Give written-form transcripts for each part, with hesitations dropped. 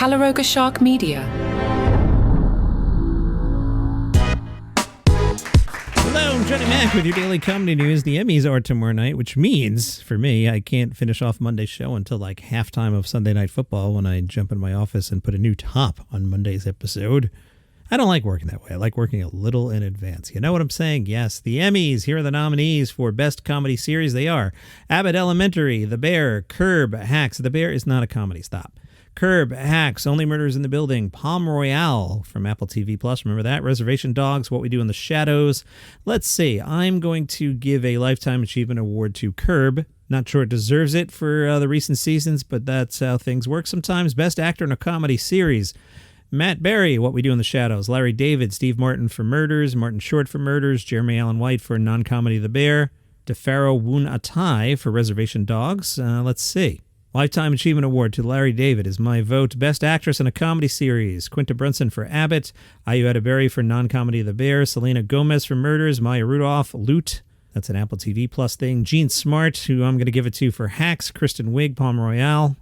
Calaroga Shark Media. Hello, I'm Johnny Mac with your daily comedy news. The Emmys are tomorrow night, which means, for me, I can't finish off Monday's show until like halftime of Sunday Night Football when I jump in my office and put a new top on Monday's episode. I don't like working that way. I like working a little in advance. You know what I'm saying? Yes, the Emmys. Here are the nominees for Best Comedy Series. They are Abbott Elementary, The Bear, Curb, Hacks. The Bear is not a comedy. Stop. Curb, Hacks, Only Murders in the Building, Palm Royale from Apple TV+. Remember that? Reservation Dogs, What We Do in the Shadows. Let's see. I'm going to give a Lifetime Achievement Award to Curb. Not sure it deserves it for the recent seasons, but that's how things work sometimes. Best Actor in a Comedy Series. Matt Berry, What We Do in the Shadows. Larry David, Steve Martin for Murders. Martin Short for Murders. Jeremy Allen White for non-comedy The Bear. DeFaro Woon Atai for Reservation Dogs. Let's see. Lifetime Achievement Award to Larry David is my vote. Best Actress in a Comedy Series. Quinta Brunson for Abbott. Ayu Edebiri for non-comedy The Bear. Selena Gomez for Murders. Maya Rudolph, Loot. That's an Apple TV Plus thing. Gene Smart, who I'm going to give it to for Hacks. Kristen Wiig, Palm Royale.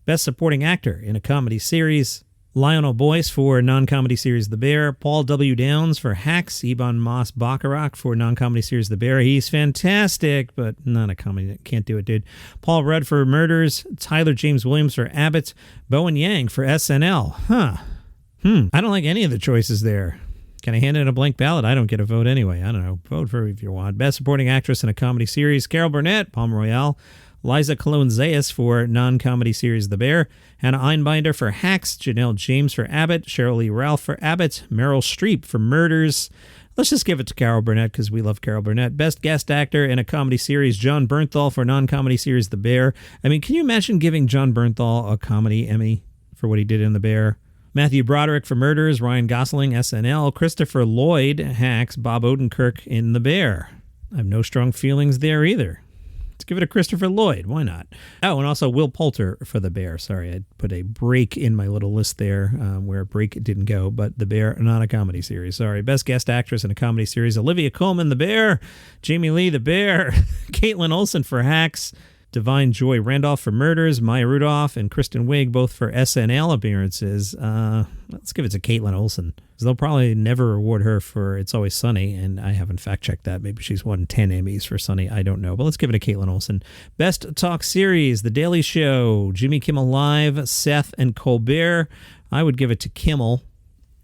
Best Supporting Actor in a Comedy Series. Lionel Boyce for non-comedy series The Bear. Paul W. Downs for Hacks. Ebon Moss-Bacharach for non-comedy series The Bear. He's fantastic, but not a comedy. Can't do it, dude. Paul Rudd for Murders. Tyler James Williams for Abbott. Bowen Yang for SNL. I don't like any of the choices there. Can I hand in a blank ballot? I don't get a vote anyway. I don't know. Vote for if you want. Best Supporting Actress in a Comedy Series. Carol Burnett, Palm Royale. Liza Colon-Zayas for non-comedy series The Bear. Hannah Einbinder for Hacks. Janelle James for Abbott. Cheryl Lee Ralph for Abbott. Meryl Streep for Murders. Let's just give it to Carol Burnett because we love Carol Burnett. Best Guest Actor in a Comedy Series. John Bernthal for non-comedy series The Bear. I mean, can you imagine giving John Bernthal a comedy Emmy for what he did in The Bear? Matthew Broderick for Murders. Ryan Gosling, SNL. Christopher Lloyd, Hacks. Bob Odenkirk in The Bear. I have no strong feelings there either. Let's give it to Christopher Lloyd. Why not? Oh, and also Will Poulter for The Bear. Sorry, I put a break in my little list there where a break didn't go, but The Bear, not a comedy series. Sorry. Best Guest Actress in a Comedy Series. Olivia Colman, The Bear. Jamie Lee, The Bear. Caitlin Olsen for Hacks. Divine Joy Randolph for Murders. Maya Rudolph and Kristen Wiig both for SNL appearances. Let's give it to Caitlin Olsen. They'll probably never award her for It's Always Sunny, and I haven't fact-checked that. Maybe she's won 10 Emmys for Sunny. I don't know, but let's give it to Caitlin Olsen. Best Talk Series, The Daily Show, Jimmy Kimmel Live, Seth and Colbert. I would give it to Kimmel.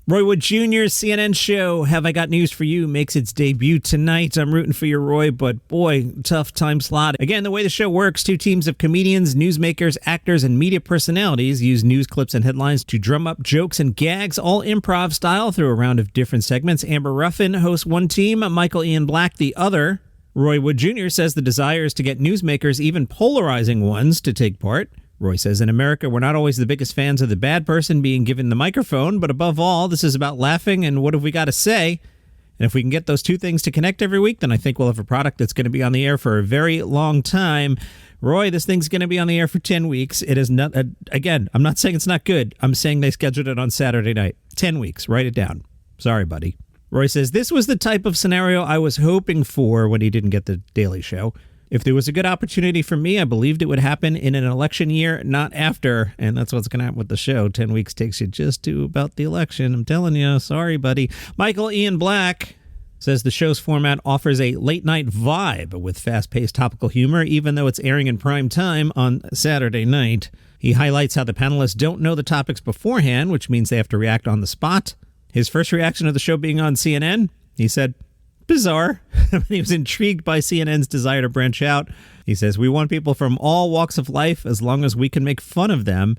Roy Wood Jr.'s CNN show, Have I Got News for You, makes its debut tonight. I'm rooting for you, Roy, but boy, tough time slot. Again, the way the show works, two teams of comedians, newsmakers, actors, and media personalities use news clips and headlines to drum up jokes and gags, all improv style through a round of different segments. Amber Ruffin hosts one team, Michael Ian Black the other. Roy Wood Jr. says the desire is to get newsmakers, even polarizing ones, to take part. Roy says, in America, we're not always the biggest fans of the bad person being given the microphone, but above all, this is about laughing and what have we got to say. And if we can get those two things to connect every week, then I think we'll have a product that's going to be on the air for a very long time. Roy, this thing's going to be on the air for 10 weeks. It is not, again, I'm not saying it's not good. I'm saying they scheduled it on Saturday night. 10 weeks. Write it down. Sorry, buddy. Roy says, this was the type of scenario I was hoping for when he didn't get the Daily Show. If there was a good opportunity for me, I believed it would happen in an election year, not after. And that's what's going to happen with the show. 10 weeks takes you just to about the election. I'm telling you. Sorry, buddy. Michael Ian Black says the show's format offers a late-night vibe with fast-paced topical humor, even though it's airing in prime time on Saturday night. He highlights how the panelists don't know the topics beforehand, which means they have to react on the spot. His first reaction to the show being on CNN, he said, bizarre. He was intrigued by CNN's desire to branch out. He says, we want people from all walks of life as long as we can make fun of them.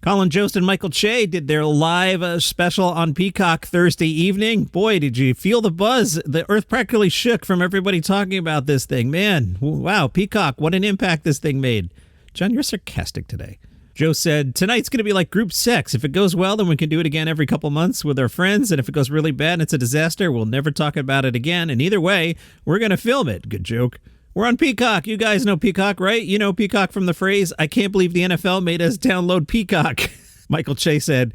Colin Jost and Michael Che did their live special on Peacock Thursday evening. Boy, did you feel the buzz. The earth practically shook from everybody talking about this thing. Man, wow, Peacock, what an impact this thing made. John, you're sarcastic today. Joe said, tonight's going to be like group sex. If it goes well, then we can do it again every couple months with our friends. And if it goes really bad and it's a disaster, we'll never talk about it again. And either way, we're going to film it. Good joke. We're on Peacock. You guys know Peacock, right? You know Peacock from the phrase, I can't believe the NFL made us download Peacock. Michael Che said,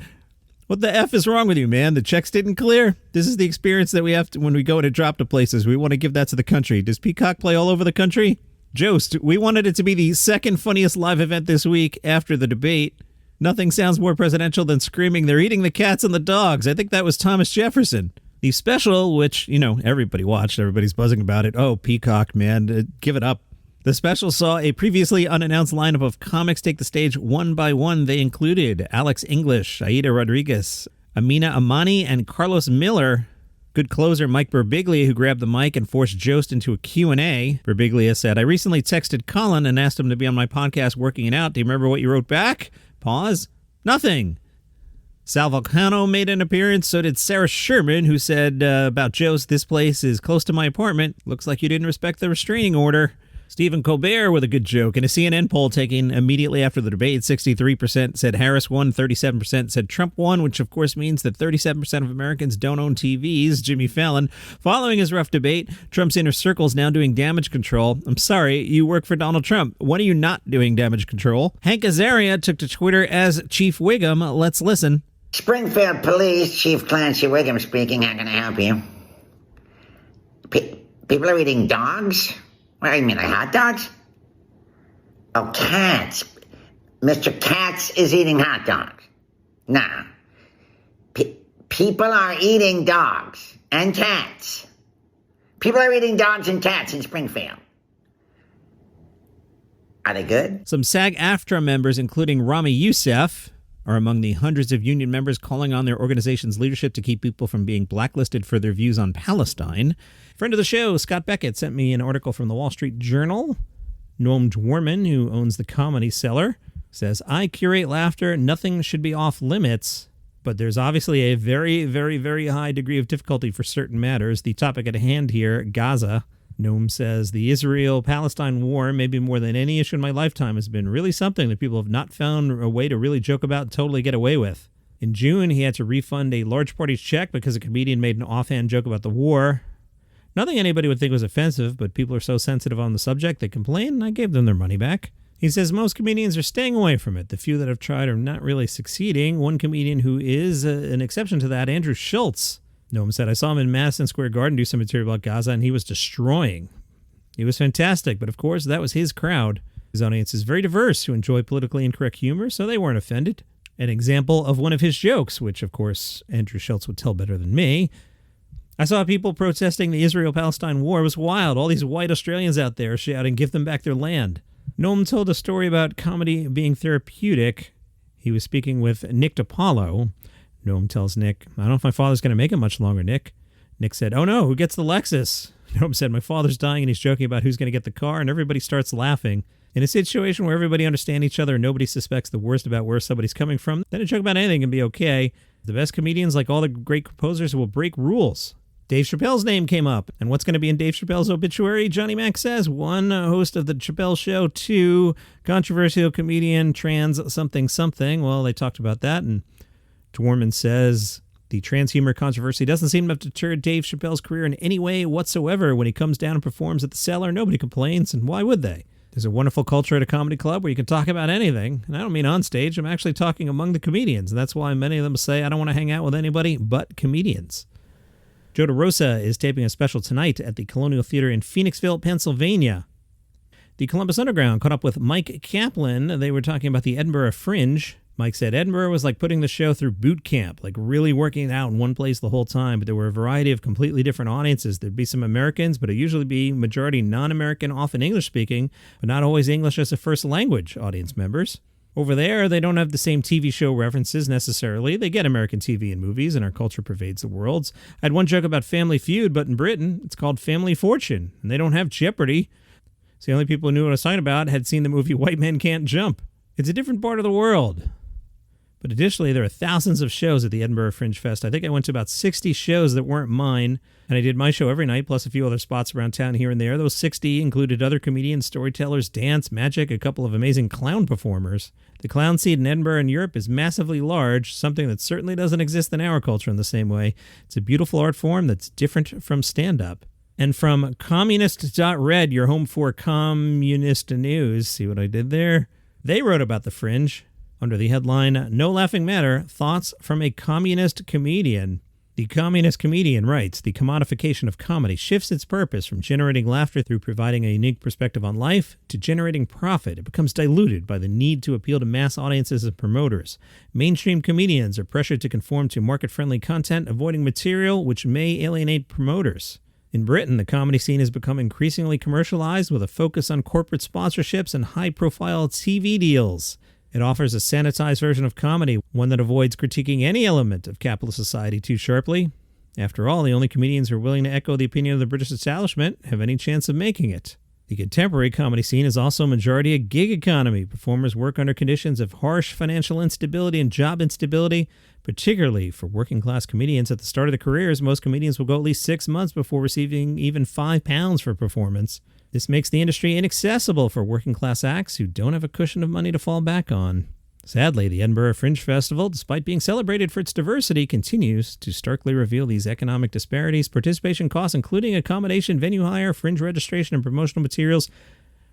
what the F is wrong with you, man? The checks didn't clear? This is the experience that we have to, when we go to drop to places. We want to give that to the country. Does Peacock play all over the country? Jost, we wanted it to be the second funniest live event this week after the debate. Nothing sounds more presidential than screaming, "They're eating the cats and the dogs." I think that was Thomas Jefferson. The special, which, everybody watched, everybody's buzzing about it. Oh, Peacock, man, give it up. The special saw a previously unannounced lineup of comics take the stage one by one. They included Alex English, Aida Rodriguez, Amina Amani, and Carlos Miller. Good closer Mike Birbiglia, who grabbed the mic and forced Jost into a Q&A. Birbiglia said, "I recently texted Colin and asked him to be on my podcast working it out. Do you remember what you wrote back?" Pause. "Nothing." Sal Vulcano made an appearance, so did Sarah Sherman, who said about Jost, "This place is close to my apartment. Looks like you didn't respect the restraining order." Stephen Colbert with a good joke. In a CNN poll taken immediately after the debate, 63% said Harris won, 37% said Trump won, which of course means that 37% of Americans don't own TVs. Jimmy Fallon. Following his rough debate, Trump's inner circle is now doing damage control. I'm sorry, you work for Donald Trump. When are you not doing damage control? Hank Azaria took to Twitter as Chief Wiggum. Let's listen. Springfield Police, Chief Clancy Wiggum speaking. How can I help you? People are eating dogs? What do you mean, like hot dogs? Oh, cats. Mr. Katz is eating hot dogs. Nah. People are eating dogs and cats. People are eating dogs and cats in Springfield. Are they good? Some SAG-AFTRA members, including Rami Youssef, are among the hundreds of union members calling on their organization's leadership to keep people from being blacklisted for their views on Palestine. Friend of the show, Scott Beckett, sent me an article from the Wall Street Journal. Noam Dworman, who owns the Comedy Cellar, says, "I curate laughter. Nothing should be off limits, but there's obviously a very, very, very high degree of difficulty for certain matters. The topic at hand here, Gaza." Noam says, "The Israel-Palestine war, maybe more than any issue in my lifetime, has been really something that people have not found a way to really joke about and totally get away with." In June, he had to refund a large party's check because a comedian made an offhand joke about the war. Nothing anybody would think was offensive, but people are so sensitive on the subject they complain, and I gave them their money back. He says most comedians are staying away from it. The few that have tried are not really succeeding. One comedian who is an exception to that, Andrew Schultz. Noam said, "I saw him in Madison Square Garden do some material about Gaza, and he was destroying. He was fantastic, but of course, that was his crowd. His audience is very diverse who enjoy politically incorrect humor, so they weren't offended." An example of one of his jokes, which of course Andrew Schultz would tell better than me. "I saw people protesting the Israel-Palestine war. It was wild. All these white Australians out there shouting, 'Give them back their land.'" Noam told a story about comedy being therapeutic. He was speaking with Nick DiPaolo. Noam tells Nick, "I don't know if my father's going to make it much longer, Nick." Nick said, "Oh no, who gets the Lexus?" Noam said, "My father's dying," and he's joking about who's going to get the car, and everybody starts laughing. In a situation where everybody understands each other and nobody suspects the worst about where somebody's coming from, then a joke about anything can be okay. The best comedians, like all the great composers, will break rules. Dave Chappelle's name came up. And what's going to be in Dave Chappelle's obituary? Johnny Mac says, 1, host of the Chappelle Show, 2, controversial comedian, trans something something. Well, they talked about that. And Dworman says, the trans humor controversy doesn't seem to have deterred Dave Chappelle's career in any way whatsoever. When he comes down and performs at the Cellar, nobody complains. And why would they? There's a wonderful culture at a comedy club where you can talk about anything. And I don't mean on stage. I'm actually talking among the comedians. And that's why many of them say, I don't want to hang out with anybody but comedians. Joe DeRosa is taping a special tonight at the Colonial Theater in Phoenixville, Pennsylvania. The Columbus Underground caught up with Mike Kaplan. They were talking about the Edinburgh Fringe. Mike said Edinburgh was like putting the show through boot camp, like really working it out in one place the whole time. But there were a variety of completely different audiences. There'd be some Americans, but it'd usually be majority non-American, often English-speaking, but not always English as a first language audience members. Over there, they don't have the same TV show references necessarily. They get American TV and movies, and our culture pervades the world. I had one joke about Family Feud, but in Britain, it's called Family Fortune, and they don't have Jeopardy! So the only people who knew what I was talking about had seen the movie White Men Can't Jump. It's a different part of the world. But additionally, there are thousands of shows at the Edinburgh Fringe Fest. I think I went to about 60 shows that weren't mine, and I did my show every night, plus a few other spots around town here and there. Those 60 included other comedians, storytellers, dance, magic, a couple of amazing clown performers. The clown scene in Edinburgh and Europe is massively large, something that certainly doesn't exist in our culture in the same way. It's a beautiful art form that's different from stand-up. And from communist.red, your home for communist news, see what I did there? They wrote about the Fringe under the headline, No Laughing Matter, Thoughts from a Communist Comedian. The communist comedian writes, the commodification of comedy shifts its purpose from generating laughter through providing a unique perspective on life to generating profit. It becomes diluted by the need to appeal to mass audiences and promoters. Mainstream comedians are pressured to conform to market-friendly content, avoiding material which may alienate promoters. In Britain, the comedy scene has become increasingly commercialized with a focus on corporate sponsorships and high-profile TV deals. It offers a sanitized version of comedy, one that avoids critiquing any element of capitalist society too sharply. After all, the only comedians who are willing to echo the opinion of the British establishment have any chance of making it. The contemporary comedy scene is also a majority a gig economy. Performers work under conditions of harsh financial instability and job instability, particularly for working-class comedians. At the start of their careers, most comedians will go at least 6 months before receiving even £5 for a performance. This makes the industry inaccessible for working-class acts who don't have a cushion of money to fall back on. Sadly, the Edinburgh Fringe Festival, despite being celebrated for its diversity, continues to starkly reveal these economic disparities. Participation costs, including accommodation, venue hire, fringe registration, and promotional materials,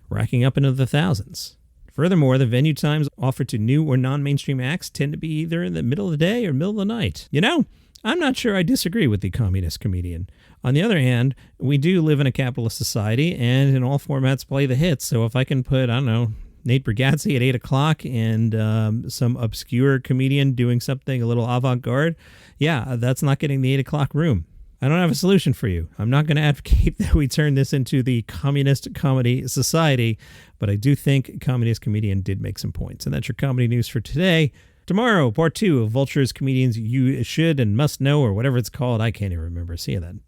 racking up into the thousands. Furthermore, the venue times offered to new or non-mainstream acts tend to be either in the middle of the day or middle of the night. You know, I'm not sure I disagree with the communist comedian. On the other hand, we do live in a capitalist society, and in all formats play the hits. So if I can put, I don't know, Nate Bargatze at 8 o'clock and some obscure comedian doing something a little avant-garde, yeah, that's not getting the 8 o'clock room. I don't have a solution for you. I'm not going to advocate that we turn this into the communist comedy society, but I do think communist comedian did make some points. And that's your comedy news for today. Tomorrow, part 2 of Vulture's Comedians You Should and Must Know, or whatever it's called. I can't even remember. See you then.